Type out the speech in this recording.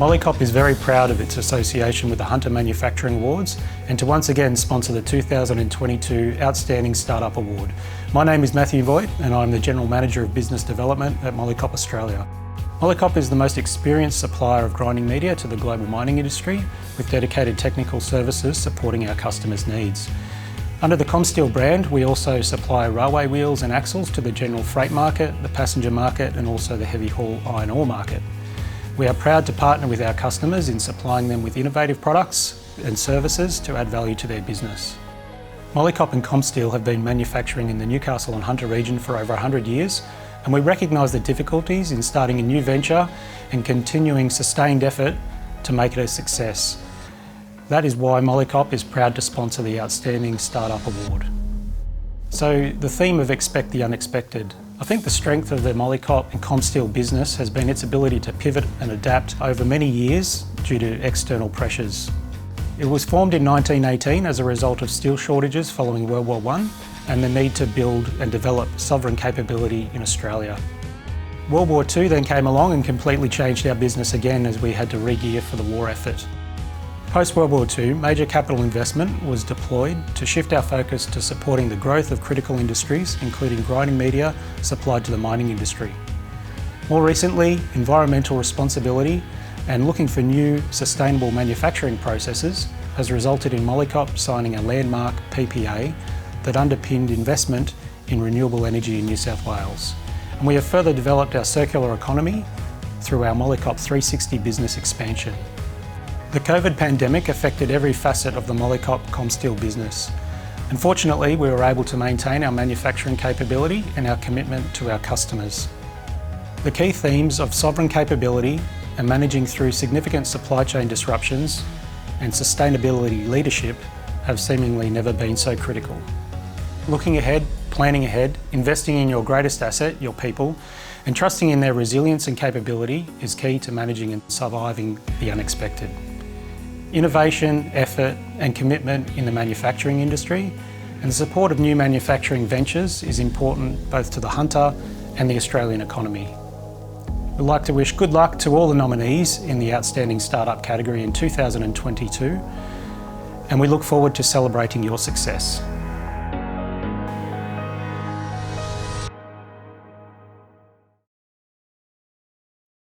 MolyCop is very proud of its association with the Hunter Manufacturing Awards and to once again sponsor the 2022 Outstanding Startup Award. My name is Matthew Voigt and I'm the General Manager of Business Development at MolyCop Australia. MolyCop is the most experienced supplier of grinding media to the global mining industry, with dedicated technical services supporting our customers' needs. Under the ComSteel brand, we also supply railway wheels and axles to the general freight market, the passenger market and also the heavy haul iron ore market. We are proud to partner with our customers in supplying them with innovative products and services to add value to their business. MolyCop and ComSteel have been manufacturing in the Newcastle and Hunter region for over 100 years, and we recognise the difficulties in starting a new venture and continuing sustained effort to make it a success. That is why MolyCop is proud to sponsor the Outstanding Startup Award. So the theme of Expect the Unexpected. I think the strength of the MolyCop and ComSteel business has been its ability to pivot and adapt over many years due to external pressures. It was formed in 1918 as a result of steel shortages following World War I and the need to build and develop sovereign capability in Australia. World War II then came along and completely changed our business again as we had to re-gear for the war effort. Post-World War II, major capital investment was deployed to shift our focus to supporting the growth of critical industries, including grinding media supplied to the mining industry. More recently, environmental responsibility and looking for new sustainable manufacturing processes has resulted in MolyCop signing a landmark PPA that underpinned investment in renewable energy in New South Wales. And we have further developed our circular economy through our MolyCop 360 business expansion. The COVID pandemic affected every facet of the MolyCop ComSteel business. Unfortunately, we were able to maintain our manufacturing capability and our commitment to our customers. The key themes of sovereign capability and managing through significant supply chain disruptions and sustainability leadership have seemingly never been so critical. Looking ahead, planning ahead, investing in your greatest asset, your people, and trusting in their resilience and capability is key to managing and surviving the unexpected. Innovation, effort and commitment in the manufacturing industry and the support of new manufacturing ventures is important both to the Hunter and the Australian economy. We'd like to wish good luck to all the nominees in the Outstanding Startup category in 2022 and we look forward to celebrating your success.